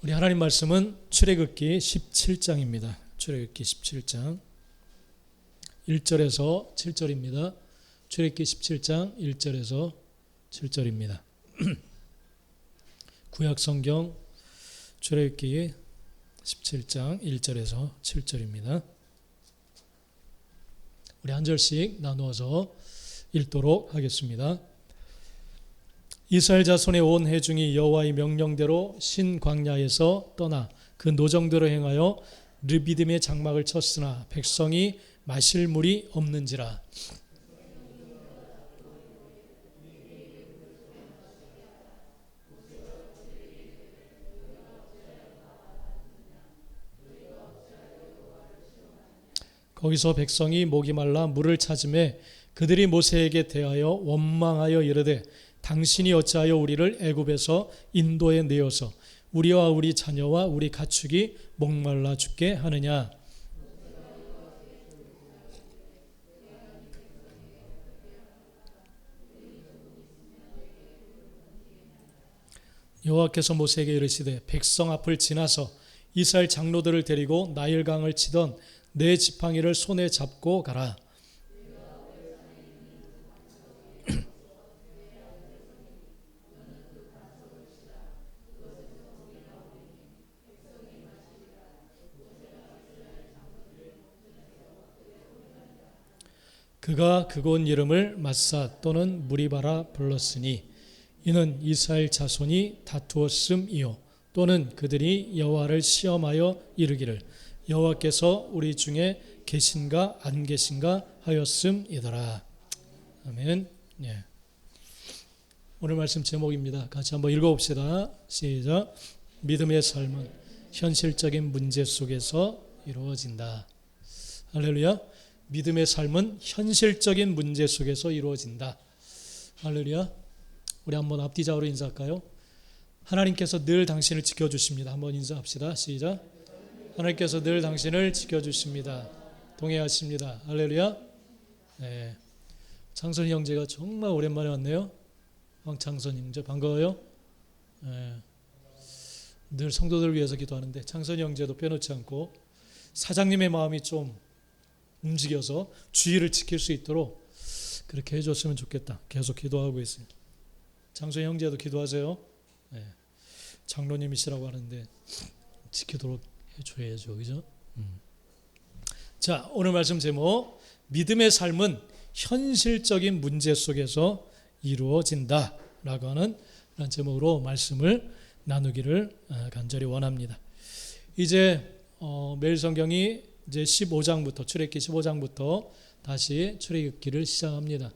우리 하나님 말씀은 출애굽기 17장입니다. 출애굽기 17장 1절에서 7절입니다. 출애굽기 17장 1절에서 7절입니다. 구약성경 출애굽기 17장 1절에서 7절입니다. 우리 한 절씩 나누어서 읽도록 하겠습니다. 이스라엘 자손의 온 회중이 여호와의 명령대로 신 광야에서 떠나 그 노정대로 행하여 르비딤의 장막을 쳤으나 백성이 마실 물이 없는지라. 거기서 백성이 목이 말라 물을 찾음에 그들이 모세에게 대하여 원망하여 이르되 당신이 어찌하여 우리를 애굽에서 인도에 내어서 우리와 우리 자녀와 우리 가축이 목말라 죽게 하느냐. 여호와께서 모세에게 이르시되 백성 앞을 지나서 이스라엘 장로들을 데리고 나일강을 치던 네 지팡이를 손에 잡고 가라. 그가 그곳 이름을 마사 또는 무리바라 불렀으니 이는 이스라엘 자손이 다투었음이요 또는 그들이 여호와를 시험하여 이르기를 여호와께서 우리 중에 계신가 안 계신가 하였음이더라. 아멘. 예. 오늘 말씀 제목입니다. 같이 한번 읽어봅시다. 시작. 믿음의 삶은 현실적인 문제 속에서 이루어진다. 할렐루야. 믿음의 삶은 현실적인 문제 속에서 이루어진다. 할렐루야. 우리 한번 앞뒤좌우로 인사할까요? 하나님께서 늘 당신을 지켜주십니다. 한번 인사합시다. 시작. 하나님께서 늘 당신을 지켜주십니다. 동행하십니다. 할렐루야. 네. 창선이 형제가 정말 오랜만에 왔네요. 황창선 형제 반가워요. 네. 늘 성도들을 위해서 기도하는데 창선이 형제도 빼놓지 않고 사장님의 마음이 좀 움직여서 주의를 지킬 수 있도록 그렇게 해줬으면 좋겠다. 계속 기도하고 있어요. 장소희 형제도 기도하세요. 네. 장로님이시라고 하는데 지키도록 해줘야죠. 그죠? 자, 오늘 말씀 제목 믿음의 삶은 현실적인 문제 속에서 이루어진다 라고 하는 그런 제목으로 말씀을 나누기를 간절히 원합니다. 이제 매일 성경이 이제 15장부터 출애굽기 15장부터 다시 출애굽기를 시작합니다.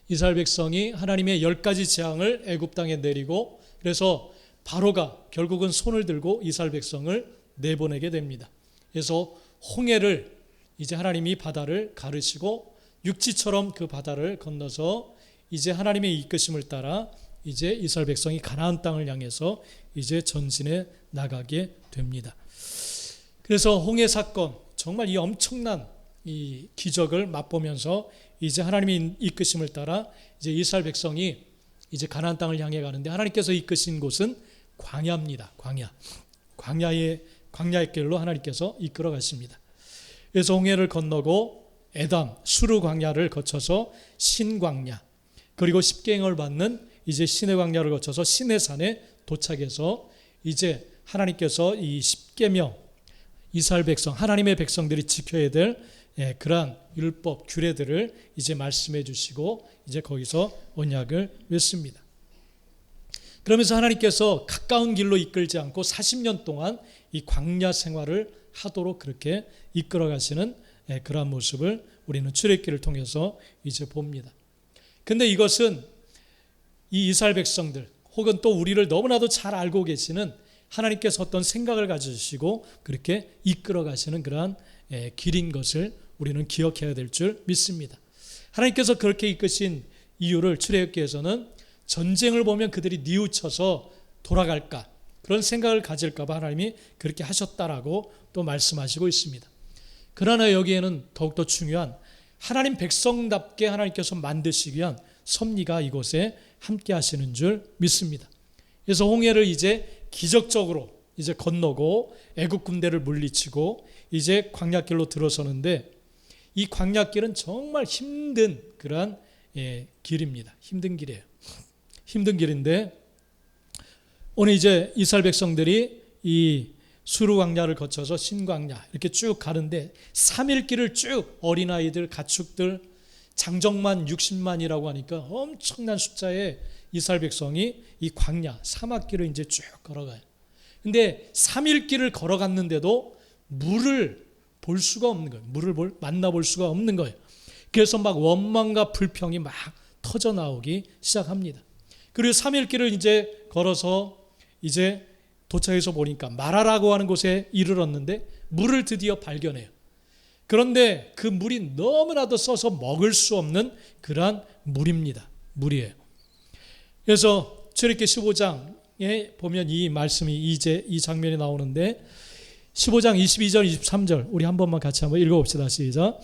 이스라엘 백성이 하나님의 10가지 재앙을 애굽 땅에 내리고 그래서 바로가 결국은 손을 들고 이스라엘 백성을 내보내게 됩니다. 그래서 홍해를 이제 하나님이 바다를 가르시고 육지처럼 그 바다를 건너서 이제 하나님의 이끄심을 따라 이제 이스라엘 백성이 가나안 땅을 향해서 이제 전진해 나가게 됩니다. 그래서 홍해 사건 정말 이 엄청난 이 기적을 맛보면서 이제 하나님의 이끄심을 따라 이제 이스라엘 백성이 이제 가나안 땅을 향해 가는데 하나님께서 이끄신 곳은 광야입니다. 광야의 길로 하나님께서 이끌어 가십니다. 그래서 홍해를 건너고 에담 수르 광야를 거쳐서 신광야 그리고 십계명을 받는 이제 시내 광야를 거쳐서 시내산에 도착해서 이제 하나님께서 이 십계명 이스라엘 백성, 하나님의 백성들이 지켜야 될 그러한 율법, 규례들을 이제 말씀해 주시고 이제 거기서 언약을 맺습니다. 그러면서 하나님께서 가까운 길로 이끌지 않고 40년 동안 이 광야 생활을 하도록 그렇게 이끌어 가시는 그러한 모습을 우리는 출애굽기를 통해서 이제 봅니다. 근데 이것은 이 이스라엘 백성들 혹은 또 우리를 너무나도 잘 알고 계시는 하나님께서 어떤 생각을 가지시고 그렇게 이끌어 가시는 그러한 길인 것을 우리는 기억해야 될 줄 믿습니다. 하나님께서 그렇게 이끄신 이유를 출애굽기에서는 전쟁을 보면 그들이 뉘우쳐서 돌아갈까 그런 생각을 가질까 봐 하나님이 그렇게 하셨다라고 또 말씀하시고 있습니다. 그러나 여기에는 더욱더 중요한 하나님 백성답게 하나님께서 만드시기 위한 섭리가 이곳에 함께 하시는 줄 믿습니다. 그래서 홍해를 이제 기적적으로 이제 건너고 애굽 군대를 물리치고 이제 광야길로 들어서는데 이 광야길은 정말 힘든 그러한 길입니다. 힘든 길이에요. 힘든 길인데 오늘 이제 이스라엘 백성들이 이 수르 광야를 거쳐서 신광야 이렇게 쭉 가는데 3일 길을 쭉 어린아이들, 가축들, 장정만 60만이라고 하니까 엄청난 숫자의 이스라엘 백성이 이 광야, 사막길을 이제 쭉 걸어가요. 근데 3일 길을 걸어갔는데도 물을 볼 수가 없는 거예요. 물을 만나볼 수가 없는 거예요. 그래서 막 원망과 불평이 막 터져 나오기 시작합니다. 그리고 3일 길을 이제 걸어서 이제 도착해서 보니까 마라라고 하는 곳에 이르렀는데 물을 드디어 발견해요. 그런데 그 물이 너무나도 써서 먹을 수 없는 그러한 물입니다. 물이에요. 그래서 출애굽기 15장에 보면 이 말씀이 이제 이 장면이 나오는데 15장 22절 23절 우리 한 번만 같이 한번 읽어봅시다. 시작.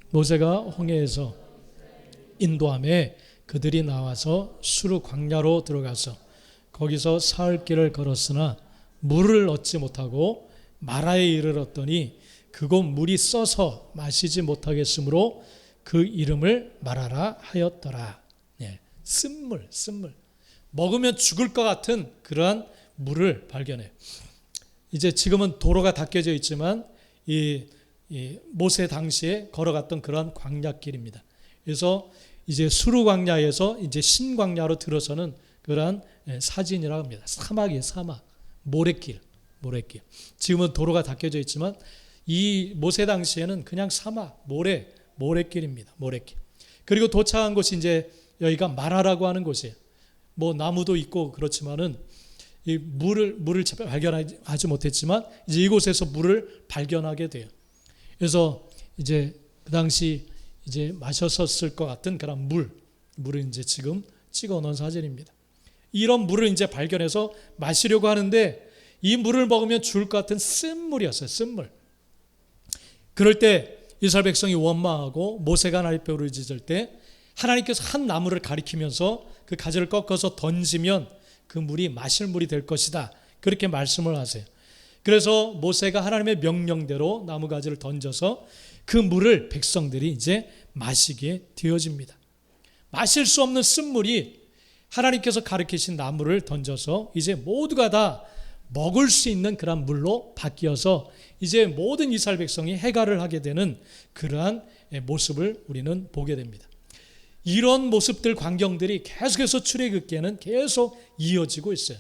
모세가 홍해에서 인도함에 그들이 나와서 수르 광야로 들어가서 거기서 사흘 길을 걸었으나 물을 얻지 못하고 마라에 이르렀더니 그곳 물이 써서 마시지 못하겠으므로 그 이름을 마라라 하였더라. 쓴물. 먹으면 죽을 것 같은 그러한 물을 발견해요. 이제 지금은 도로가 닦여져 있지만 이 모세 당시에 걸어갔던 그러한 광야길입니다. 그래서 이제 수르 광야에서 이제 신 광야로 들어서는 그러한 사진이라고 합니다. 사막이에요, 사막. 모래길. 지금은 도로가 닦여져 있지만 이 모세 당시에는 그냥 사막, 모래길입니다. 모래길. 그리고 도착한 곳이 이제 여기가 마라라고 하는 곳이에요. 뭐 나무도 있고 그렇지만은 이 물을 발견하지 못했지만 이제 이곳에서 물을 발견하게 돼요. 그래서 이제 그 당시 이제 마셨었을 것 같은 그런 물을 이제 지금 찍어 놓은 사진입니다. 이런 물을 이제 발견해서 마시려고 하는데 이 물을 먹으면 죽을 것 같은 쓴물이었어요. 쓴물. 그럴 때 이스라엘 백성이 원망하고 모세가 하나님 앞에 부르짖을 때 하나님께서 한 나무를 가리키면서 그 가지를 꺾어서 던지면 그 물이 마실 물이 될 것이다. 그렇게 말씀을 하세요. 그래서 모세가 하나님의 명령대로 나무 가지를 던져서 그 물을 백성들이 이제 마시게 되어집니다. 마실 수 없는 쓴물이 하나님께서 가르치신 나무를 던져서 이제 모두가 다 먹을 수 있는 그런 물로 바뀌어서 이제 모든 이스라엘 백성이 해갈을 하게 되는 그러한 모습을 우리는 보게 됩니다. 이런 모습들, 광경들이 계속해서 출애굽기에는 계속 이어지고 있어요.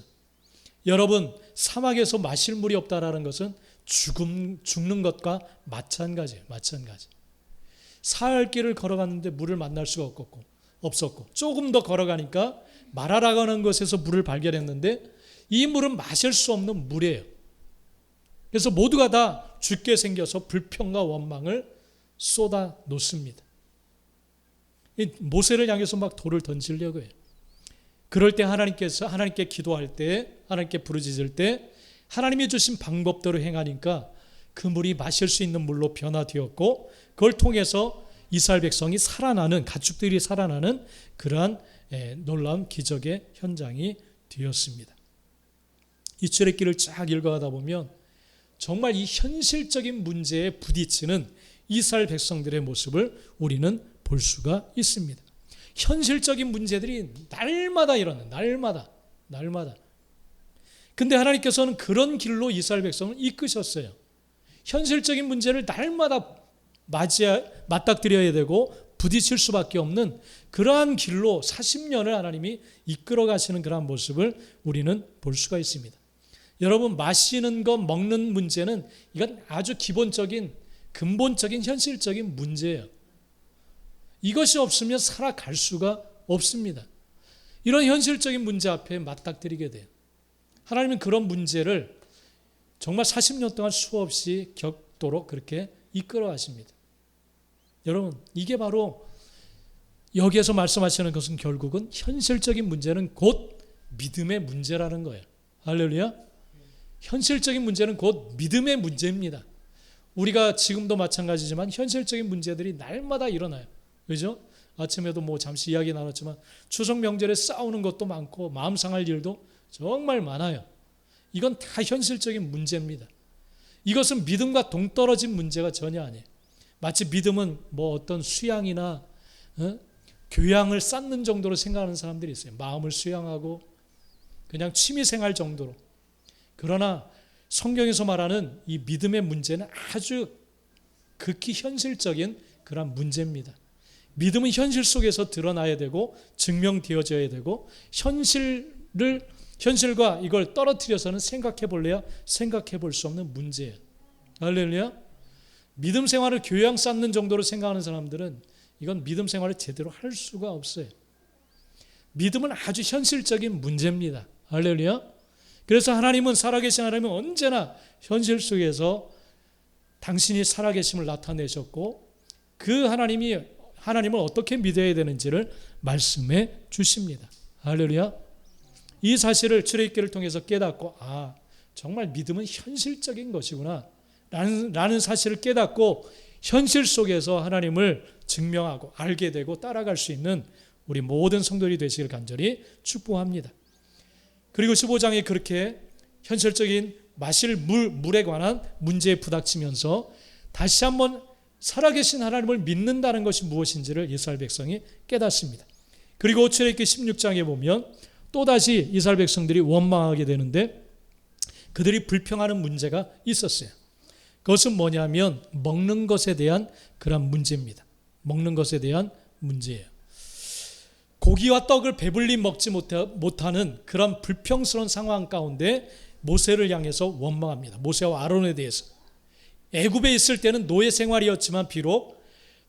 여러분, 사막에서 마실 물이 없다라는 것은 죽는 것과 마찬가지예요. 사흘 길을 걸어갔는데 물을 만날 수가 없었고 조금 더 걸어가니까 마라라고 하는 곳에서 물을 발견했는데 이 물은 마실 수 없는 물이에요. 그래서 모두가 다 죽게 생겨서 불평과 원망을 쏟아 놓습니다. 모세를 향해서 막 돌을 던지려고 해요. 그럴 때 하나님께 기도할 때, 하나님께 부르짖을 때 하나님이 주신 방법대로 행하니까 그 물이 마실 수 있는 물로 변화되었고 그걸 통해서 이스라엘 백성이 살아나는, 가축들이 살아나는 그러한 놀라운 기적의 현장이 되었습니다. 이 출애굽기를 쫙 읽어가다 보면 정말 이 현실적인 문제에 부딪히는 이스라엘 백성들의 모습을 우리는 볼 수가 있습니다. 현실적인 문제들이 날마다 일어나요. 날마다. 근데 하나님께서는 그런 길로 이스라엘 백성을 이끄셨어요. 현실적인 문제를 날마다 맞닥뜨려야 되고 부딪힐 수밖에 없는 그러한 길로 40년을 하나님이 이끌어 가시는 그러한 모습을 우리는 볼 수가 있습니다. 여러분, 마시는 것, 먹는 문제는 이건 아주 기본적인, 근본적인, 현실적인 문제예요. 이것이 없으면 살아갈 수가 없습니다. 이런 현실적인 문제 앞에 맞닥뜨리게 돼요. 하나님은 그런 문제를 정말 40년 동안 수없이 겪도록 그렇게 이끌어 가십니다. 여러분, 이게 바로 여기에서 말씀하시는 것은 결국은 현실적인 문제는 곧 믿음의 문제라는 거예요. 할렐루야. 현실적인 문제는 곧 믿음의 문제입니다. 우리가 지금도 마찬가지지만 현실적인 문제들이 날마다 일어나요. 그죠? 아침에도 뭐 잠시 이야기 나눴지만 추석 명절에 싸우는 것도 많고 마음 상할 일도 정말 많아요. 이건 다 현실적인 문제입니다. 이것은 믿음과 동떨어진 문제가 전혀 아니에요. 마치 믿음은 뭐 어떤 수양이나 교양을 쌓는 정도로 생각하는 사람들이 있어요. 마음을 수양하고 그냥 취미생활 정도로. 그러나 성경에서 말하는 이 믿음의 문제는 아주 극히 현실적인 그런 문제입니다. 믿음은 현실 속에서 드러나야 되고 증명되어져야 되고 현실과 이걸 떨어뜨려서는 생각해 볼래야 생각해 볼 수 없는 문제예요. 할렐루야. 믿음 생활을 교양 쌓는 정도로 생각하는 사람들은 이건 믿음 생활을 제대로 할 수가 없어요. 믿음은 아주 현실적인 문제입니다. 할렐루야. 그래서 하나님은 살아계신 하나님은 언제나 현실 속에서 당신이 살아계심을 나타내셨고 그 하나님을 어떻게 믿어야 되는지를 말씀해 주십니다. 할렐루야. 이 사실을 출애굽기를 통해서 깨닫고 정말 믿음은 현실적인 것이구나 라는 사실을 깨닫고 현실 속에서 하나님을 증명하고 알게 되고 따라갈 수 있는 우리 모든 성도들이 되시길 간절히 축복합니다. 그리고 15장에 그렇게 현실적인 마실 물에 관한 문제에 부닥치면서 다시 한번 살아계신 하나님을 믿는다는 것이 무엇인지를 이스라엘 백성이 깨닫습니다. 그리고 출애굽기 16장에 보면 또다시 이스라엘 백성들이 원망하게 되는데 그들이 불평하는 문제가 있었어요. 그것은 뭐냐면 먹는 것에 대한 그런 문제입니다. 먹는 것에 대한 문제예요. 고기와 떡을 배불리 먹지 못하는 그런 불평스러운 상황 가운데 모세를 향해서 원망합니다. 모세와 아론에 대해서. 애굽에 있을 때는 노예 생활이었지만 비록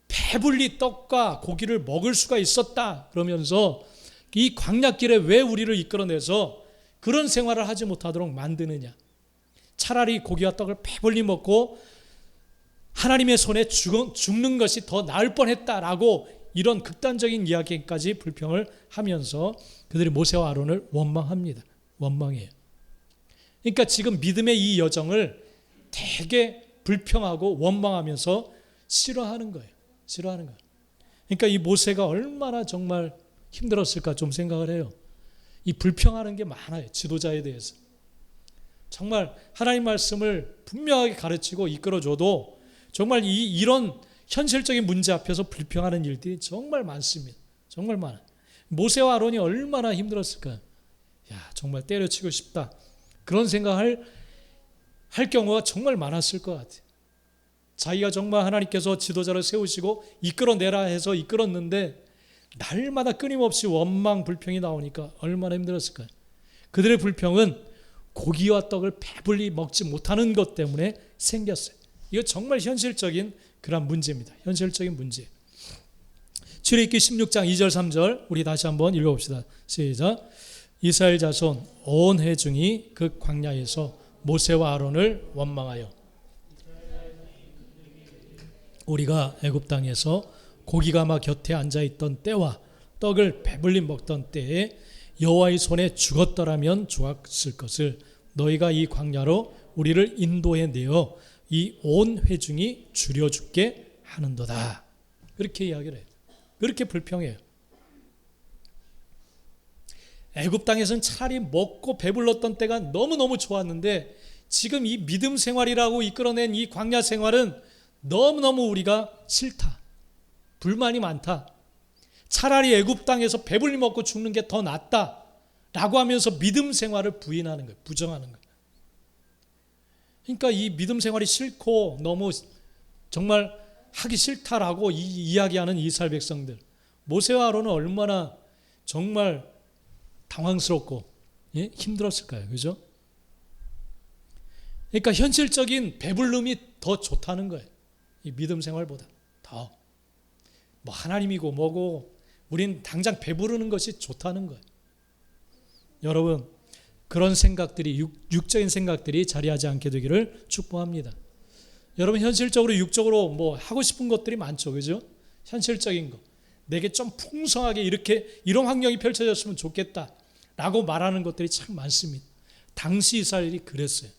배불리 떡과 고기를 먹을 수가 있었다 그러면서 이 광야길에 왜 우리를 이끌어내서 그런 생활을 하지 못하도록 만드느냐. 차라리 고기와 떡을 배불리 먹고 하나님의 손에 죽는 것이 더 나을 뻔했다라고 이런 극단적인 이야기까지 불평을 하면서 그들이 모세와 아론을 원망합니다. 원망해요. 그러니까 지금 믿음의 이 여정을 되게 불평하고 원망하면서 싫어하는 거예요. 싫어하는 거예요. 그러니까 이 모세가 얼마나 정말 힘들었을까 좀 생각을 해요. 이 불평하는 게 많아요. 지도자에 대해서. 정말 하나님 말씀을 분명하게 가르치고 이끌어줘도 정말 이런 현실적인 문제 앞에서 불평하는 일들이 정말 많습니다. 정말 많아요. 모세와 아론이 얼마나 힘들었을까요? 정말 때려치고 싶다. 그런 생각을 할 경우가 정말 많았을 것 같아요. 자기가 정말 하나님께서 지도자를 세우시고 이끌어내라 해서 이끌었는데 날마다 끊임없이 원망, 불평이 나오니까 얼마나 힘들었을까요? 그들의 불평은 고기와 떡을 배불리 먹지 못하는 것 때문에 생겼어요. 이거 정말 현실적인 그런 문제입니다. 현실적인 문제. 출애굽기 16장 2절 3절 우리 다시 한번 읽어봅시다. 시작. 이스라엘 자손 온 회중이 그 광야에서 모세와 아론을 원망하여 우리가 애굽 땅에서 고기가마 곁에 앉아있던 때와 떡을 배불리 먹던 때에 여호와의 손에 죽었더라면 좋았을 것을 너희가 이 광야로 우리를 인도해 내어 이 온 회중이 줄여 죽게 하는도다. 그렇게 이야기를 해요. 그렇게 불평해요. 애굽 땅에서는 차라리 먹고 배불렀던 때가 너무너무 좋았는데 지금 이 믿음 생활이라고 이끌어낸 이 광야 생활은 너무너무 우리가 싫다. 불만이 많다. 차라리 애굽 땅에서 배불리 먹고 죽는 게 더 낫다. 라고 하면서 믿음 생활을 부인하는 거예요. 부정하는 거예요. 그러니까 이 믿음 생활이 싫고 너무 정말 하기 싫다라고 이야기하는 이스라엘 백성들. 모세와 아론은 얼마나 정말 당황스럽고 힘들었을까요? 그죠? 그러니까 현실적인 배불름이 더 좋다는 거예요. 이 믿음 생활보다 더. 뭐 하나님이고 뭐고 우린 당장 배부르는 것이 좋다는 거예요. 여러분 그런 생각들이 육적인 생각들이 자리하지 않게 되기를 축복합니다. 여러분 현실적으로 육적으로 뭐 하고 싶은 것들이 많죠. 그죠? 현실적인 거. 내게 좀 풍성하게 이런 환경이 펼쳐졌으면 좋겠다 라고 말하는 것들이 참 많습니다. 당시 이스라엘이 그랬어요.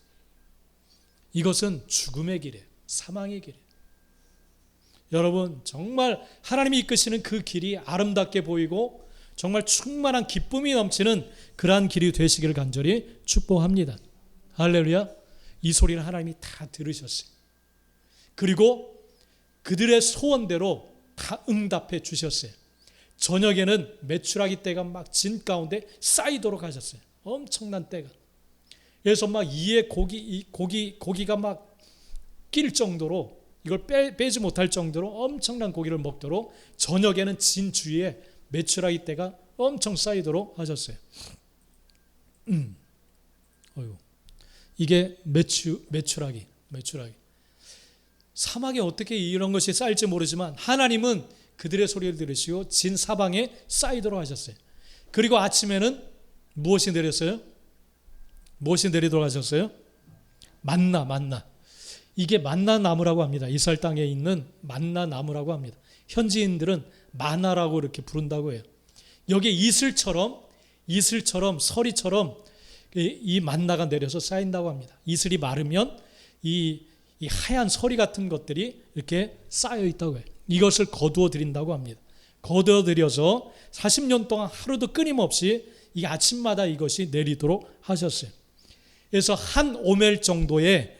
이것은 죽음의 길이에요. 사망의 길이에요. 여러분 정말 하나님이 이끄시는 그 길이 아름답게 보이고 정말 충만한 기쁨이 넘치는 그러한 길이 되시기를 간절히 축복합니다. 할렐루야. 이 소리를 하나님이 다 들으셨어요. 그리고 그들의 소원대로 다 응답해 주셨어요. 저녁에는 메추라기 떼가 막 진 가운데 쌓이도록 하셨어요. 엄청난 떼가. 그래서 막 이에 고기가 막 낄 정도로, 이걸 빼지 못할 정도로 엄청난 고기를 먹도록 저녁에는 진 주위에 메추라기 떼가 엄청 쌓이도록 하셨어요. 이게 메추라기. 사막에 어떻게 이런 것이 쌓일지 모르지만 하나님은 그들의 소리를 들으시고 진 사방에 쌓이도록 하셨어요. 그리고 아침에는 무엇이 내렸어요? 무엇이 내리도록 하셨어요? 만나. 이게 만나 나무라고 합니다. 이스라엘 땅에 있는 만나 나무라고 합니다. 현지인들은 마나라고 이렇게 부른다고 해요. 여기에 이슬처럼 서리처럼 이 만나가 내려서 쌓인다고 합니다. 이슬이 마르면 이 하얀 서리 같은 것들이 이렇게 쌓여 있다고 해요. 이것을 거두어 드린다고 합니다. 거두어 드려서 40년 동안 하루도 끊임없이 이 아침마다 이것이 내리도록 하셨어요. 그래서 한 오멜 정도의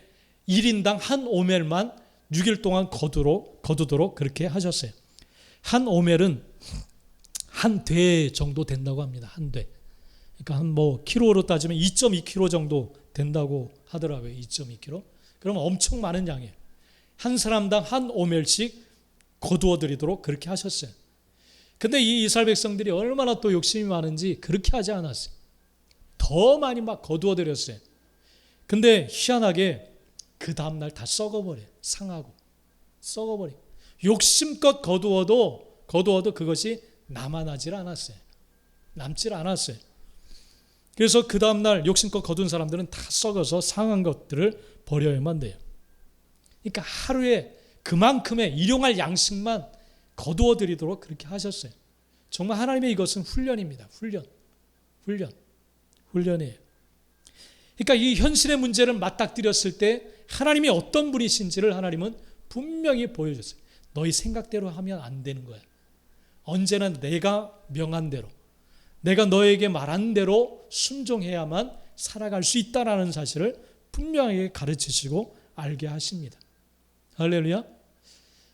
1인당 한 오멜만 6일 동안 거두도록 그렇게 하셨어요. 한 오멜은 한 대 정도 된다고 합니다. 한 대. 그러니까 한 킬로로 따지면 2.2kg 정도 된다고 하더라고요. 2.2kg. 그러면 엄청 많은 양이에요. 한 사람당 한 오멜씩 거두어 드리도록 그렇게 하셨어요. 근데 이 이스라엘 백성들이 얼마나 또 욕심이 많은지 그렇게 하지 않았어요. 더 많이 막 거두어 드렸어요. 근데 희한하게 그 다음날 다 썩어버려요. 상하고 썩어버려요. 욕심껏 거두어도 그것이 남아나질 않았어요. 남질 않았어요. 그래서 그 다음날 욕심껏 거둔 사람들은 다 썩어서 상한 것들을 버려야만 돼요. 그러니까 하루에 그만큼의 일용할 양식만 거두어 드리도록 그렇게 하셨어요. 정말 하나님의 이것은 훈련입니다. 훈련이에요. 그러니까 이 현실의 문제를 맞닥뜨렸을 때 하나님이 어떤 분이신지를 하나님은 분명히 보여줬어요. 너희 생각대로 하면 안 되는 거야. 언제나 내가 명한 대로, 내가 너에게 말한 대로 순종해야만 살아갈 수 있다는 사실을 분명하게 가르치시고 알게 하십니다. 할렐루야.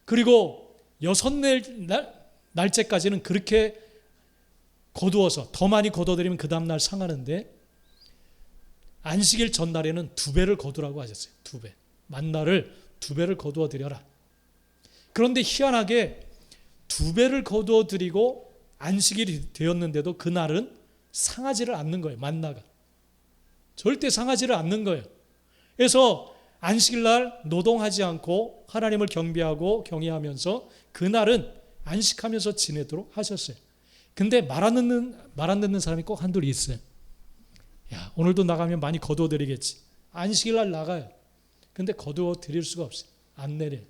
그리고 6날째까지는 그렇게 거두어서 더 많이 거둬들이면 그 다음날 상하는데 안식일 전날에는 2배를 거두라고 하셨어요. 2배. 만나를 2배를 거두어 드려라. 그런데 희한하게 2배를 거두어 드리고 안식일이 되었는데도 그날은 상하지를 않는 거예요. 만나가. 절대 상하지를 않는 거예요. 그래서 안식일날 노동하지 않고 하나님을 경배하고 경외하면서 그날은 안식하면서 지내도록 하셨어요. 근데 말 안 듣는 사람이 꼭 한둘 있어요. 야, 오늘도 나가면 많이 거두어 드리겠지. 안식일날 나가요. 근데 거두어 드릴 수가 없어요. 안 내려요.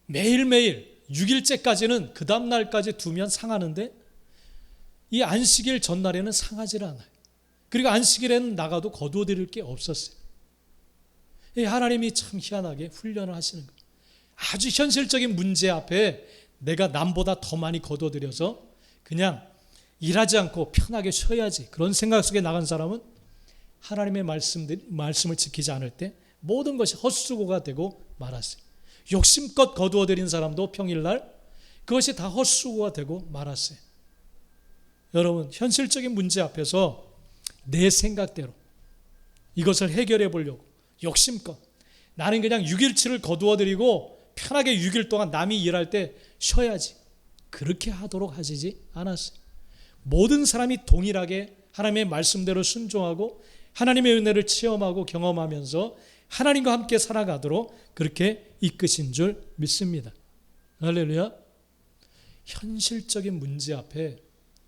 매일매일 6일째까지는 그 다음날까지 두면 상하는데 이 안식일 전날에는 상하지를 않아요. 그리고 안식일에는 나가도 거두어 드릴 게 없었어요. 하나님이 참 희한하게 훈련을 하시는 거예요. 아주 현실적인 문제 앞에 내가 남보다 더 많이 거두어 드려서 그냥 일하지 않고 편하게 쉬어야지 그런 생각 속에 나간 사람은 하나님의 말씀을 지키지 않을 때 모든 것이 헛수고가 되고 말았어요. 욕심껏 거두어 드린 사람도 평일날 그것이 다 헛수고가 되고 말았어요. 여러분, 현실적인 문제 앞에서 내 생각대로 이것을 해결해 보려고 욕심껏 나는 그냥 6일치를 거두어 드리고 편하게 6일 동안 남이 일할 때 쉬어야지 그렇게 하도록 하시지 않았어요. 모든 사람이 동일하게 하나님의 말씀대로 순종하고 하나님의 은혜를 체험하고 경험하면서 하나님과 함께 살아가도록 그렇게 이끄신 줄 믿습니다. 할렐루야. 현실적인 문제 앞에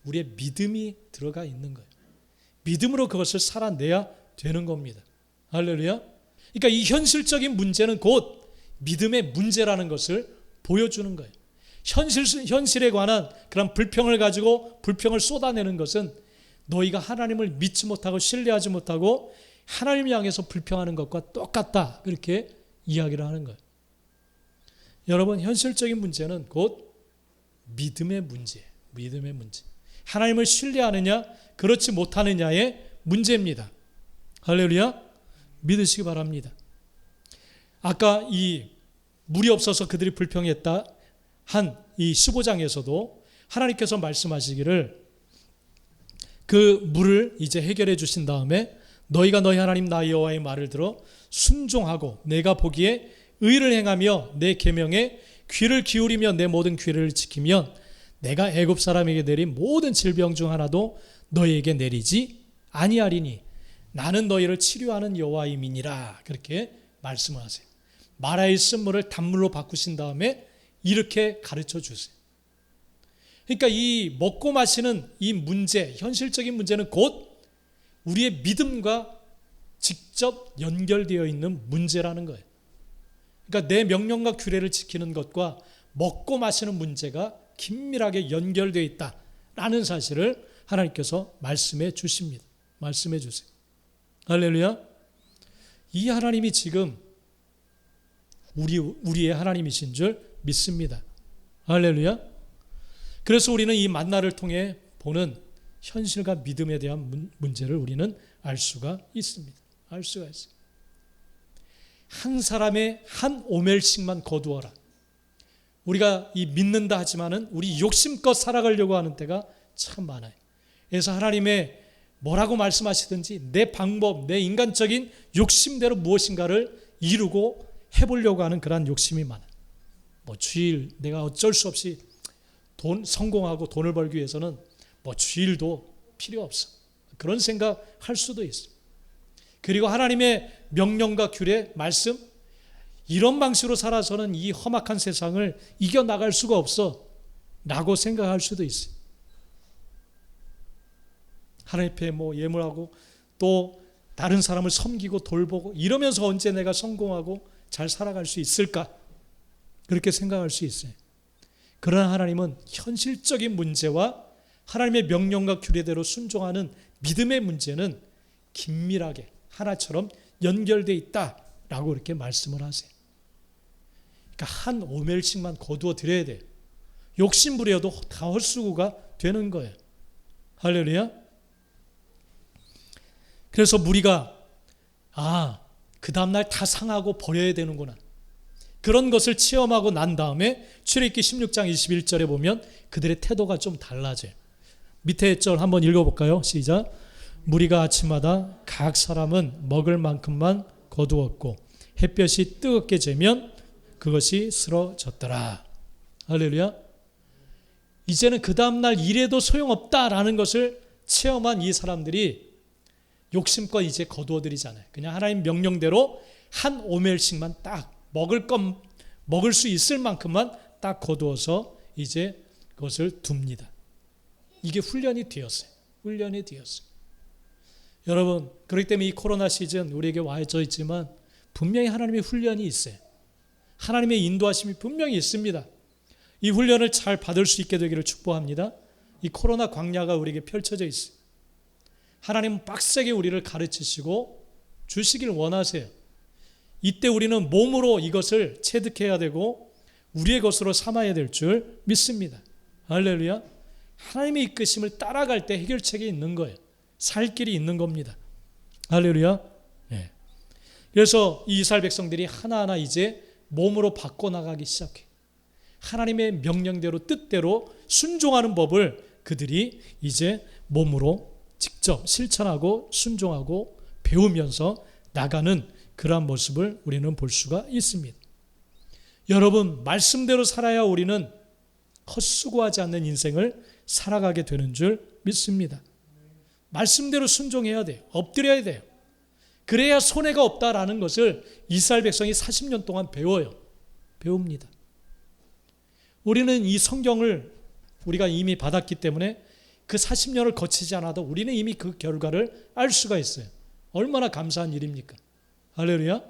우리의 믿음이 들어가 있는 거예요. 믿음으로 그것을 살아내야 되는 겁니다. 할렐루야. 그러니까 이 현실적인 문제는 곧 믿음의 문제라는 것을 보여주는 거예요. 현실에 관한 그런 불평을 가지고 불평을 쏟아내는 것은 너희가 하나님을 믿지 못하고 신뢰하지 못하고 하나님을 향해서 불평하는 것과 똑같다. 그렇게 이야기를 하는 거예요. 여러분, 현실적인 문제는 곧 믿음의 문제예요. 믿음의 문제. 하나님을 신뢰하느냐 그렇지 못하느냐의 문제입니다. 할렐루야. 믿으시기 바랍니다. 아까 이 물이 없어서 그들이 불평했다 한 이 15장에서도 하나님께서 말씀하시기를 그 물을 이제 해결해 주신 다음에 너희가 너희 하나님 나 여호와의 말을 들어 순종하고 내가 보기에 의를 행하며 내 계명에 귀를 기울이며 내 모든 규례를 지키면 내가 애굽 사람에게 내린 모든 질병 중 하나도 너희에게 내리지 아니하리니 나는 너희를 치료하는 여호와임이니라. 그렇게 말씀을 하세요. 마라의 쓴물을 단물로 바꾸신 다음에 이렇게 가르쳐 주세요. 그러니까 이 먹고 마시는 이 문제, 현실적인 문제는 곧 우리의 믿음과 직접 연결되어 있는 문제라는 거예요. 그러니까 내 명령과 규례를 지키는 것과 먹고 마시는 문제가 긴밀하게 연결되어 있다라는 사실을 하나님께서 말씀해 주십니다. 말씀해 주세요. 할렐루야. 이 하나님이 지금 우리의 하나님이신 줄 믿습니다. 할렐루야. 그래서 우리는 이 만나를 통해 보는 현실과 믿음에 대한 문제를 우리는 알 수가 있습니다. 알 수가 있어요. 한 사람의 한 오멜씩만 거두어라. 우리가 이 믿는다 하지만은 우리 욕심껏 살아가려고 하는 때가 참 많아요. 그래서 하나님의 뭐라고 말씀하시든지 내 방법, 내 인간적인 욕심대로 무엇인가를 이루고 해보려고 하는 그러한 욕심이 많아요. 뭐 주일 내가 어쩔 수 없이 성공하고 돈을 벌기 위해서는 뭐 주일도 필요 없어. 그런 생각할 수도 있어. 그리고 하나님의 명령과 규례, 말씀 이런 방식으로 살아서는 이 험악한 세상을 이겨나갈 수가 없어 라고 생각할 수도 있어요. 하나님 앞에 뭐 예물하고 또 다른 사람을 섬기고 돌보고 이러면서 언제 내가 성공하고 잘 살아갈 수 있을까? 그렇게 생각할 수 있어요. 그러나 하나님은 현실적인 문제와 하나님의 명령과 규례대로 순종하는 믿음의 문제는 긴밀하게 하나처럼 연결되어 있다라고 이렇게 말씀을 하세요. 그러니까 한 오멜씩만 거두어 드려야 돼요. 욕심 부려도 다 헛수고가 되는 거예요. 할렐루야. 그래서 무리가 그 다음날 다 상하고 버려야 되는구나. 그런 것을 체험하고 난 다음에 출애굽기 16장 21절에 보면 그들의 태도가 좀 달라져요. 밑에 절 한번 읽어볼까요? 시작. 무리가 아침마다 각 사람은 먹을 만큼만 거두었고 햇볕이 뜨겁게 쬐면 그것이 쓰러졌더라. 할렐루야. 이제는 그 다음날 일해도 소용없다라는 것을 체험한 이 사람들이 욕심껏 이제 거두어들이잖아요. 그냥 하나님 명령대로 한 오멜씩만 딱 먹을 수 있을 만큼만 딱 거두어서 이제 그것을 둡니다. 이게 훈련이 되었어요. 훈련이 되었어요. 여러분, 그렇기 때문에 이 코로나 시즌 우리에게 와져 있지만 분명히 하나님의 훈련이 있어요. 하나님의 인도하심이 분명히 있습니다. 이 훈련을 잘 받을 수 있게 되기를 축복합니다. 이 코로나 광야가 우리에게 펼쳐져 있어요. 하나님은 빡세게 우리를 가르치시고 주시길 원하세요. 이때 우리는 몸으로 이것을 체득해야 되고 우리의 것으로 삼아야 될 줄 믿습니다. 할렐루야. 하나님의 이끄심을 따라갈 때 해결책이 있는 거예요. 살 길이 있는 겁니다. 할렐루야. 네. 그래서 이 이스라엘 백성들이 하나하나 이제 몸으로 바꿔나가기 시작해. 하나님의 명령대로 뜻대로 순종하는 법을 그들이 이제 몸으로 직접 실천하고 순종하고 배우면서 나가는 그러한 모습을 우리는 볼 수가 있습니다. 여러분, 말씀대로 살아야 우리는 헛수고하지 않는 인생을 살아가게 되는 줄 믿습니다. 말씀대로 순종해야 돼요. 엎드려야 돼요. 그래야 손해가 없다라는 것을 이스라엘 백성이 40년 동안 배워요. 배웁니다. 우리는 이 성경을 우리가 이미 받았기 때문에 그 40년을 거치지 않아도 우리는 이미 그 결과를 알 수가 있어요. 얼마나 감사한 일입니까? 할렐루야.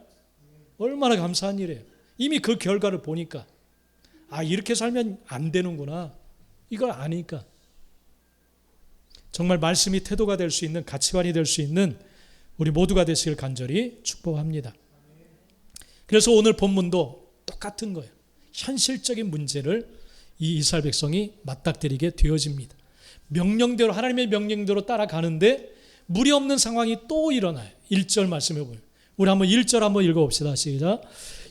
얼마나 감사한 일이에요. 이미 그 결과를 보니까 이렇게 살면 안 되는구나. 이걸 아니까. 정말 말씀이 태도가 될 수 있는, 가치관이 될 수 있는 우리 모두가 되시길 간절히 축복합니다. 그래서 오늘 본문도 똑같은 거예요. 현실적인 문제를 이 이스라엘 백성이 맞닥뜨리게 되어집니다. 명령대로, 하나님의 명령대로 따라가는데 물이 없는 상황이 또 일어나요. 1절 말씀해 보면 우리 한번 1절 한번 읽어봅시다. 시작.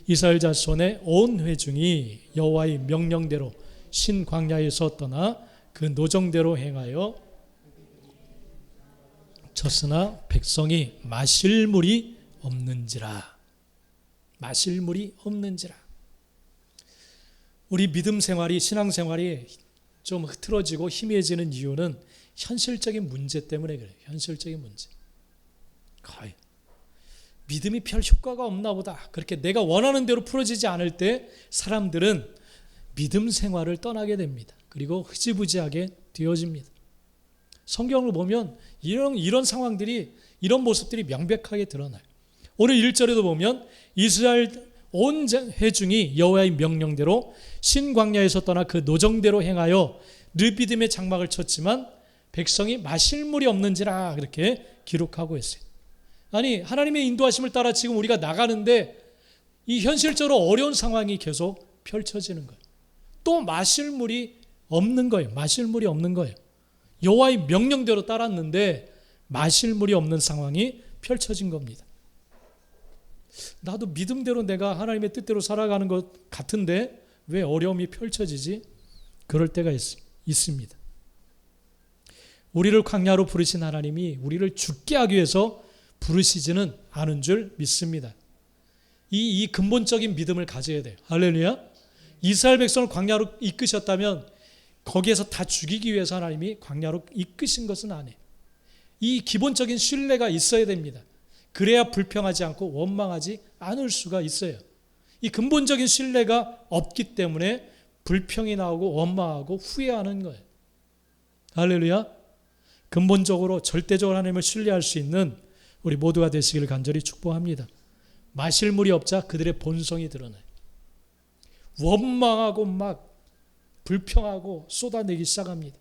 이스라엘 자손의 온 회중이 여호와의 명령대로 신 광야에서 떠나 그 노정대로 행하여 쳤으나 백성이 마실 물이 없는지라. 마실 물이 없는지라. 우리 믿음 생활이, 신앙 생활이 좀 흐트러지고 희미해지는 이유는 현실적인 문제 때문에 그래요. 현실적인 문제. 거의 믿음이 별 효과가 없나 보다, 그렇게 내가 원하는 대로 풀어지지 않을 때 사람들은 믿음 생활을 떠나게 됩니다. 그리고 흐지부지하게 되어집니다. 성경을 보면 이런 상황들이, 이런 모습들이 명백하게 드러나요. 오늘 1절에도 보면 이스라엘 온 회중이 여호와의 명령대로 신광야에서 떠나 그 노정대로 행하여 르비딤의 장막을 쳤지만 백성이 마실 물이 없는지라, 그렇게 기록하고 있어요. 아니, 하나님의 인도하심을 따라 지금 우리가 나가는데 이 현실적으로 어려운 상황이 계속 펼쳐지는 거예요. 또 마실 물이 없는 거예요. 마실 물이 없는 거예요. 여호와의 명령대로 따랐는데 마실 물이 없는 상황이 펼쳐진 겁니다. 나도 믿음대로 내가 하나님의 뜻대로 살아가는 것 같은데 왜 어려움이 펼쳐지지? 그럴 때가 있습니다. 우리를 광야로 부르신 하나님이 우리를 죽게 하기 위해서 부르시지는 않은 줄 믿습니다. 이 근본적인 믿음을 가져야 돼요. 할렐루야. 이스라엘 백성을 광야로 이끄셨다면 거기에서 다 죽이기 위해서 하나님이 광야로 이끄신 것은 아니에요. 이 기본적인 신뢰가 있어야 됩니다. 그래야 불평하지 않고 원망하지 않을 수가 있어요. 이 근본적인 신뢰가 없기 때문에 불평이 나오고 원망하고 후회하는 거예요. 할렐루야. 근본적으로 절대적으로 하나님을 신뢰할 수 있는 우리 모두가 되시기를 간절히 축복합니다. 마실 물이 없자 그들의 본성이 드러나요. 원망하고 막 불평하고 쏟아내기 시작합니다.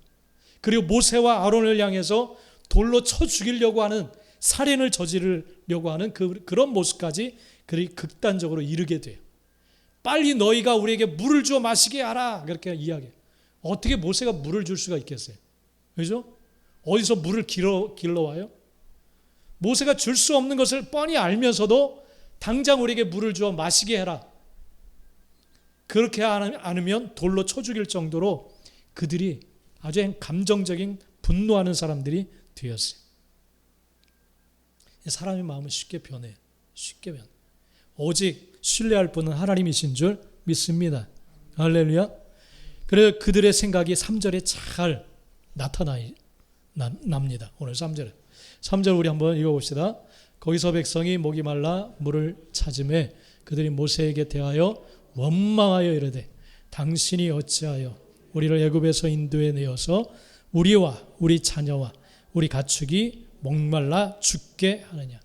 그리고 모세와 아론을 향해서 돌로 쳐 죽이려고 하는, 살인을 저지르려고 하는 그런 모습까지 그리 극단적으로 이르게 돼요. 빨리 너희가 우리에게 물을 주어 마시게 하라, 그렇게 이야기해요. 어떻게 모세가 물을 줄 수가 있겠어요? 그죠? 어디서 물을 길러와요? 모세가 줄 수 없는 것을 뻔히 알면서도 당장 우리에게 물을 주어 마시게 해라. 그렇게 않으면 돌로 쳐 죽일 정도로 그들이 아주 감정적인 분노하는 사람들이 되었어요. 사람의 마음은 쉽게 변해요. 쉽게 변해요. 오직 신뢰할 분은 하나님이신 줄 믿습니다. 할렐루야. 그래서 그들의 생각이 3절에 잘 나타납니다. 오늘 3절에. 3절 우리 한번 읽어봅시다. 거기서 백성이 목이 말라 물을 찾음에 그들이 모세에게 대하여 원망하여 이르되 당신이 어찌하여 우리를 애굽에서 인도해 내어서 우리와 우리 자녀와 우리 가축이 목말라 죽게 하느냐.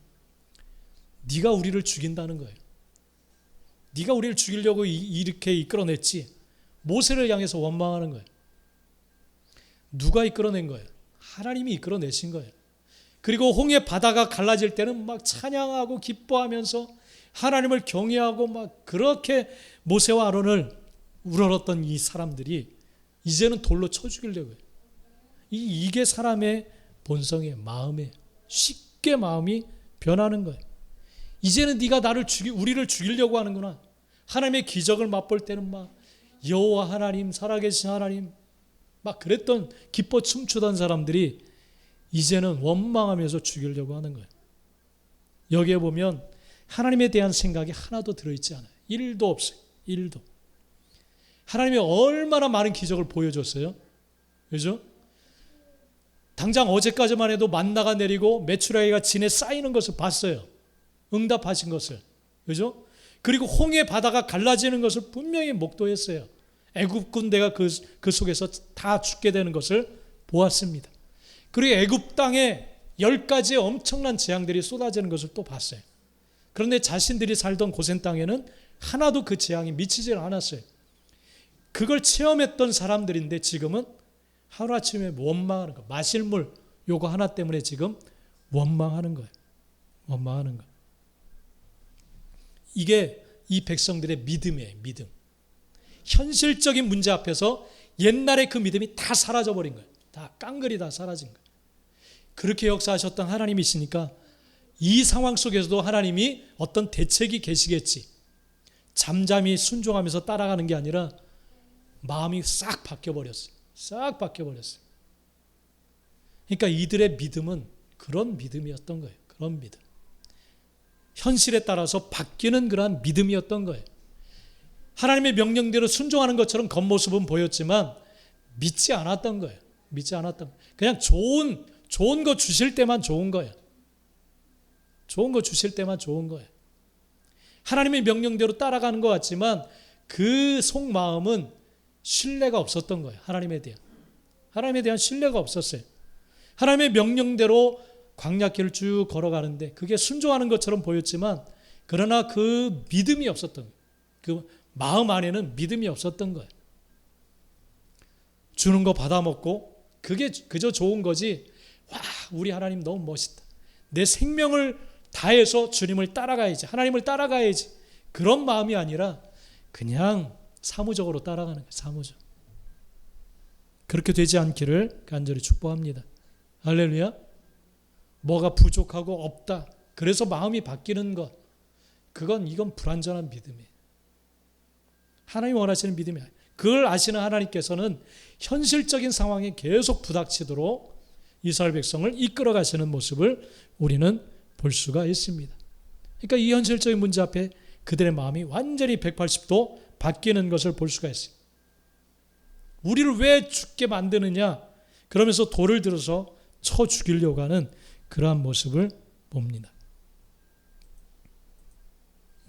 네가 우리를 죽인다는 거예요. 네가 우리를 죽이려고 이렇게 이끌어냈지. 모세를 향해서 원망하는 거예요. 누가 이끌어낸 거예요? 하나님이 이끌어내신 거예요. 그리고 홍해 바다가 갈라질 때는 막 찬양하고 기뻐하면서 하나님을 경외하고 막 그렇게 모세와 아론을 우러렀던 이 사람들이 이제는 돌로 쳐 죽이려고 해요. 이게 사람의 본성의 마음에 쉽게 마음이 변하는 거예요. 이제는 네가 우리를 죽이려고 하는구나. 하나님의 기적을 맛볼 때는 막 여호와 하나님, 살아계신 하나님 막 그랬던, 기뻐 춤추던 사람들이 이제는 원망하면서 죽이려고 하는 거예요. 여기에 보면 하나님에 대한 생각이 하나도 들어있지 않아요. 1도 없어요. 1도. 하나님이 얼마나 많은 기적을 보여줬어요. 그죠? 당장 어제까지만 해도 만나가 내리고 메추라기가 진에 쌓이는 것을 봤어요. 응답하신 것을. 그죠? 그리고 홍해 바다가 갈라지는 것을 분명히 목도했어요. 애굽 군대가 그 속에서 다 죽게 되는 것을 보았습니다. 그리고 애굽 땅에 10가지의 엄청난 재앙들이 쏟아지는 것을 또 봤어요. 그런데 자신들이 살던 고센 땅에는 하나도 그 재앙이 미치질 않았어요. 그걸 체험했던 사람들인데 지금은 하루아침에 원망하는 거예요. 마실 물 요거 하나 때문에 지금 원망하는 거예요. 원망하는 거예요. 이게 이 백성들의 믿음이에요. 믿음. 현실적인 문제 앞에서 옛날에 그 믿음이 다 사라져버린 거예요. 다 깡그리 다 사라진 거예요. 그렇게 역사하셨던 하나님이시니까 이 상황 속에서도 하나님이 어떤 대책이 계시겠지. 잠잠히 순종하면서 따라가는 게 아니라 마음이 싹 바뀌어버렸어요. 싹 바뀌어버렸어요. 그러니까 이들의 믿음은 그런 믿음이었던 거예요. 그런 믿음. 현실에 따라서 바뀌는 그러한 믿음이었던 거예요. 하나님의 명령대로 순종하는 것처럼 겉모습은 보였지만 믿지 않았던 거예요. 믿지 않았던 거예요. 그냥 좋은 거 주실 때만 좋은 거예요. 좋은 거 주실 때만 좋은 거예요. 하나님의 명령대로 따라가는 것 같지만 그 속마음은 신뢰가 없었던 거예요. 하나님에 대한 신뢰가 없었어요. 하나님의 명령대로 광야길을 쭉 걸어가는데 그게 순종하는 것처럼 보였지만 그러나 그 믿음이 없었던 거예요. 그 마음 안에는 믿음이 없었던 거예요. 주는 거 받아먹고 그게 그저 좋은 거지. 와, 우리 하나님 너무 멋있다. 내 생명을 다해서 주님을 따라가야지. 하나님을 따라가야지. 그런 마음이 아니라 그냥 사무적으로 따라가는 거예요. 사무적. 그렇게 되지 않기를 간절히 축복합니다. 할렐루야. 뭐가 부족하고 없다. 그래서 마음이 바뀌는 것. 이건 불완전한 믿음이에요. 하나님 원하시는 믿음이 아니에요. 그걸 아시는 하나님께서는 현실적인 상황에 계속 부닥치도록 이스라엘 백성을 이끌어 가시는 모습을 우리는 볼 수가 있습니다. 그러니까 이 현실적인 문제 앞에 그들의 마음이 완전히 180도 바뀌는 것을 볼 수가 있어요. 우리를 왜 죽게 만드느냐? 그러면서 돌을 들어서 쳐 죽이려고 하는 그러한 모습을 봅니다.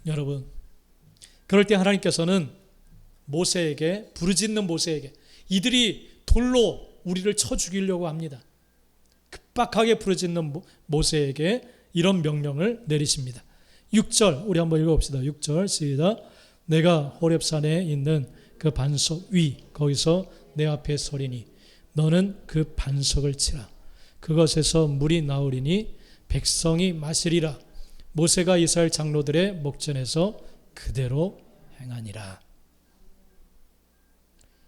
여러분, 그럴 때 하나님께서는 모세에게, 부르짖는 모세에게, 이들이 돌로 우리를 쳐 죽이려고 합니다. 급박하게 부르짖는 모세에게 이런 명령을 내리십니다. 6절 우리 한번 읽어봅시다. 6절 시작. 내가 호렙산에 있는 그 반석 위 거기서 내 앞에 서리니 너는 그 반석을 치라. 그것에서 물이 나오리니 백성이 마시리라. 모세가 이스라엘 장로들의 목전에서 그대로 행하니라.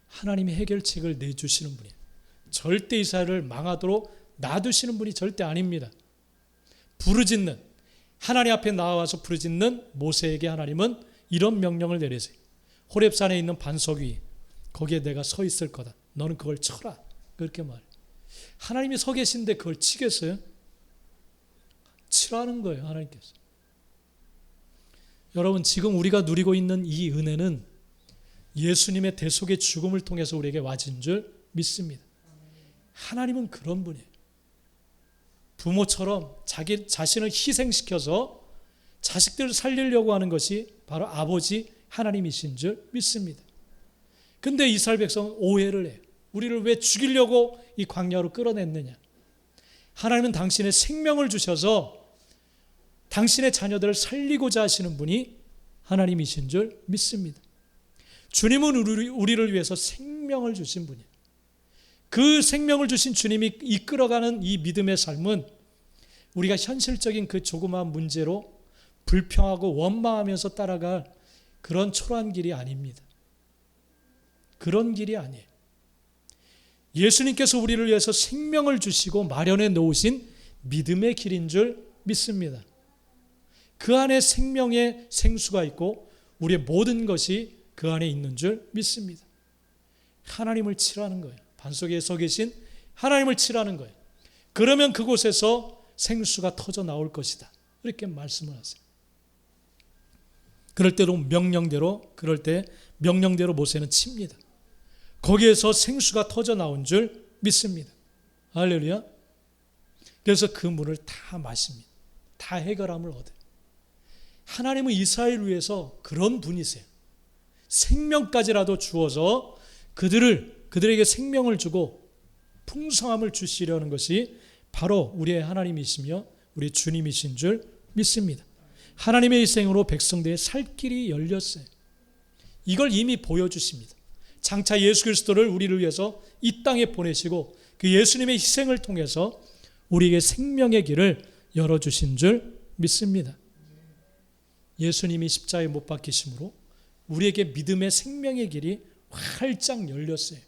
하나님이 해결책을 내주시는 분이에요. 절대 이스라엘을 망하도록 놔두시는 분이 절대 아닙니다. 부르짖는, 하나님 앞에 나와서 부르짖는 모세에게 하나님은 이런 명령을 내리세요. 호렙산에 있는 반석 위 거기에 내가 서 있을 거다. 너는 그걸 쳐라. 그렇게 말해요. 하나님이 서 계신데 그걸 치겠어요? 치라는 거예요. 하나님께서. 여러분, 지금 우리가 누리고 있는 이 은혜는 예수님의 대속의 죽음을 통해서 우리에게 와진 줄 믿습니다. 하나님은 그런 분이에요. 부모처럼 자기 자신을 희생시켜서 자식들을 살리려고 하는 것이 바로 아버지 하나님이신 줄 믿습니다. 근데 이스라엘 백성은 오해를 해요. 우리를 왜 죽이려고 이 광야로 끌어냈느냐? 하나님은 당신의 생명을 주셔서 당신의 자녀들을 살리고자 하시는 분이 하나님이신 줄 믿습니다. 주님은 우리를 위해서 생명을 주신 분이에요. 그 생명을 주신 주님이 이끌어가는 이 믿음의 삶은 우리가 현실적인 그 조그마한 문제로 불평하고 원망하면서 따라갈 그런 초라한 길이 아닙니다. 그런 길이 아니에요. 예수님께서 우리를 위해서 생명을 주시고 마련해 놓으신 믿음의 길인 줄 믿습니다. 그 안에 생명의 생수가 있고 우리의 모든 것이 그 안에 있는 줄 믿습니다. 하나님을 치라는 거예요. 반석에 서 계신 하나님을 치라는 거예요. 그러면 그곳에서 생수가 터져 나올 것이다. 이렇게 말씀을 하세요. 그럴 때 명령대로 모세는 칩니다. 거기에서 생수가 터져 나온 줄 믿습니다. 할렐루야. 그래서 그 물을 다 마십니다. 다 해결함을 얻어요. 하나님은 이스라엘을 위해서 그런 분이세요. 생명까지라도 주어서 그들에게 생명을 주고 풍성함을 주시려는 것이 바로 우리의 하나님이시며 우리 주님이신 줄 믿습니다. 하나님의 희생으로 백성들의 살 길이 열렸어요. 이걸 이미 보여주십니다. 장차 예수 그리스도를 우리를 위해서 이 땅에 보내시고 그 예수님의 희생을 통해서 우리에게 생명의 길을 열어주신 줄 믿습니다. 예수님이 십자가에 못 박히심으로 우리에게 믿음의 생명의 길이 활짝 열렸어요.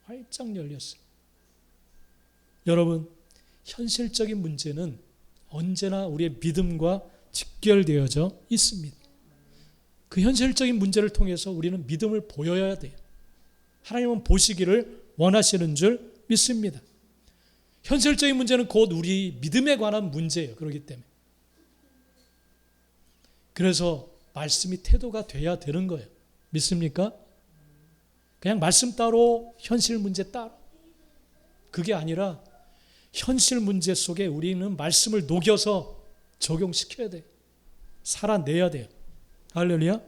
활짝 열렸어요. 여러분, 현실적인 문제는 언제나 우리의 믿음과 직결되어져 있습니다. 그 현실적인 문제를 통해서 우리는 믿음을 보여야 돼요. 하나님은 보시기를 원하시는 줄 믿습니다. 현실적인 문제는 곧 우리 믿음에 관한 문제예요. 그렇기 때문에. 그래서 말씀이 태도가 돼야 되는 거예요. 믿습니까? 그냥 말씀 따로 현실 문제 따로. 그게 아니라 현실 문제 속에 우리는 말씀을 녹여서 적용시켜야 돼요. 살아내야 돼요. 할렐루야.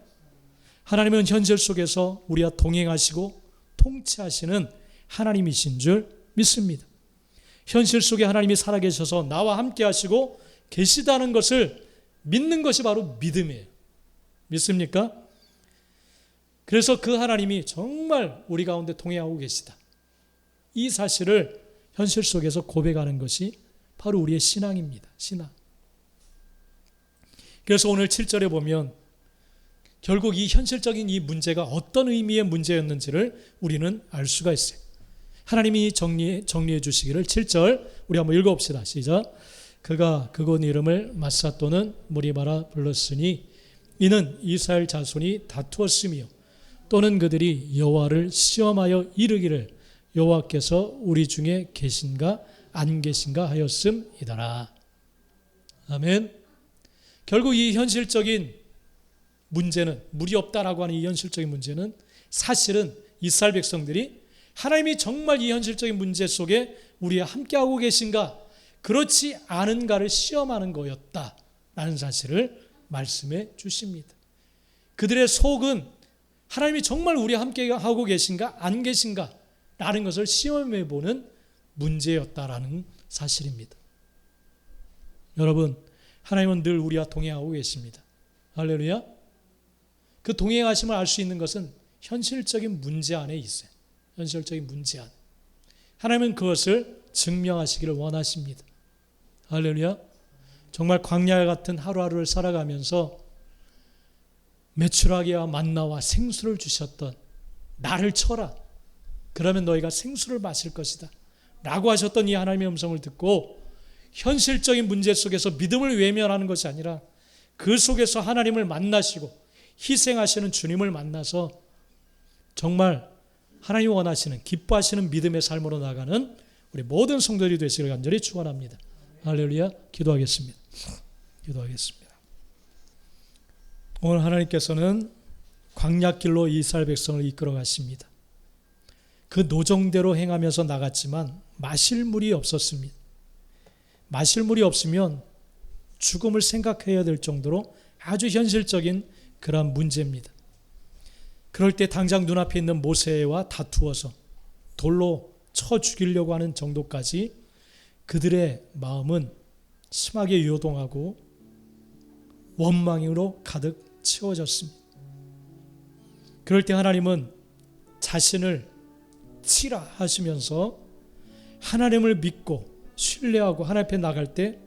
하나님은 현실 속에서 우리와 동행하시고 통치하시는 하나님이신 줄 믿습니다. 현실 속에 하나님이 살아계셔서 나와 함께 하시고 계시다는 것을 믿는 것이 바로 믿음이에요. 믿습니까? 그래서 그 하나님이 정말 우리 가운데 동행하고 계시다. 이 사실을 현실 속에서 고백하는 것이 바로 우리의 신앙입니다. 신앙. 그래서 오늘 7절에 보면 결국 이 현실적인 이 문제가 어떤 의미의 문제였는지를 우리는 알 수가 있어요. 하나님이 정리해 주시기를 7절 우리 한번 읽어봅시다. 시작. 그가 그곳 이름을 마사 또는 무리바라 불렀으니 이는 이스라엘 자손이 다투었으며 또는 그들이 여호와를 시험하여 이르기를 여호와께서 우리 중에 계신가 안 계신가 하였음이더라. 아멘. 결국 이 현실적인 문제는 물이 없다라고 하는 이 현실적인 문제는 사실은 이스라엘 백성들이 하나님이 정말 이 현실적인 문제 속에 우리와 함께하고 계신가 그렇지 않은가를 시험하는 거였다라는 사실을 말씀해 주십니다. 그들의 속은 하나님이 정말 우리와 함께하고 계신가 안 계신가 라는 것을 시험해 보는 문제였다라는 사실입니다. 여러분, 하나님은 늘 우리와 동행하고 계십니다. 할렐루야. 그 동행하심을 알 수 있는 것은 현실적인 문제 안에 있어요. 현실적인 문제 안에. 하나님은 그것을 증명하시기를 원하십니다. 할렐루야. 정말 광야 같은 하루하루를 살아가면서 메추라기와 만나와 생수를 주셨던 나를 쳐라. 그러면 너희가 생수를 마실 것이다. 라고 하셨던 이 하나님의 음성을 듣고 현실적인 문제 속에서 믿음을 외면하는 것이 아니라 그 속에서 하나님을 만나시고 희생하시는 주님을 만나서 정말 하나님이 원하시는 기뻐하시는 믿음의 삶으로 나가는 우리 모든 성도들이 되시기를 간절히 축원합니다. 할렐루야. 기도하겠습니다. 오늘 하나님께서는 광야길로 이스라엘 백성을 이끌어 가십니다. 그 노정대로 행하면서 나갔지만 마실 물이 없었습니다. 마실 물이 없으면 죽음을 생각해야 될 정도로 아주 현실적인 그런 문제입니다. 그럴 때 당장 눈앞에 있는 모세와 다투어서 돌로 쳐 죽이려고 하는 정도까지 그들의 마음은 심하게 요동하고 원망으로 가득 채워졌습니다. 그럴 때 하나님은 자신을 치라 하시면서 하나님을 믿고 신뢰하고 하나님 앞에 나갈 때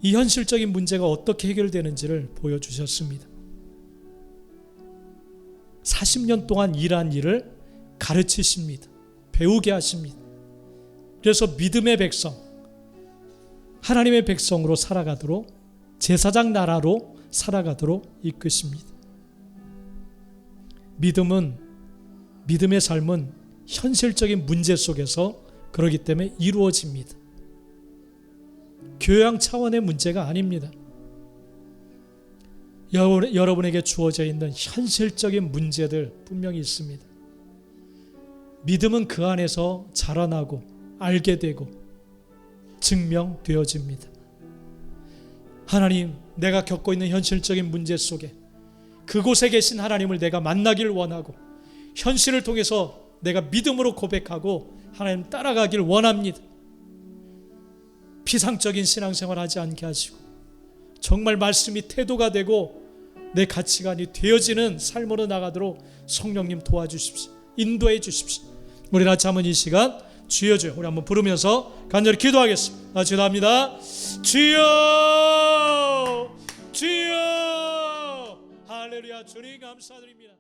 이 현실적인 문제가 어떻게 해결되는지를 보여주셨습니다. 40년 동안 일한 일을 가르치십니다. 배우게 하십니다. 그래서 믿음의 백성, 하나님의 백성으로 살아가도록 제사장 나라로 살아가도록 이끄십니다. 믿음의 삶은 현실적인 문제 속에서 그러기 때문에 이루어집니다. 교양 차원의 문제가 아닙니다. 여러분에게 주어져 있는 현실적인 문제들 분명히 있습니다. 믿음은 그 안에서 자라나고 알게 되고 증명되어집니다. 하나님, 내가 겪고 있는 현실적인 문제 속에 그곳에 계신 하나님을 내가 만나길 원하고 현실을 통해서 내가 믿음으로 고백하고 하나님 따라가길 원합니다. 피상적인 신앙생활 하지 않게 하시고 정말 말씀이 태도가 되고 내 가치관이 되어지는 삶으로 나가도록 성령님 도와주십시오. 인도해 주십시오. 우리 같이 한번 이 시간 주여 주여 우리 한번 부르면서 간절히 기도하겠습니다. 기도합니다. 주여 주여 할렐루야. 주님 감사드립니다.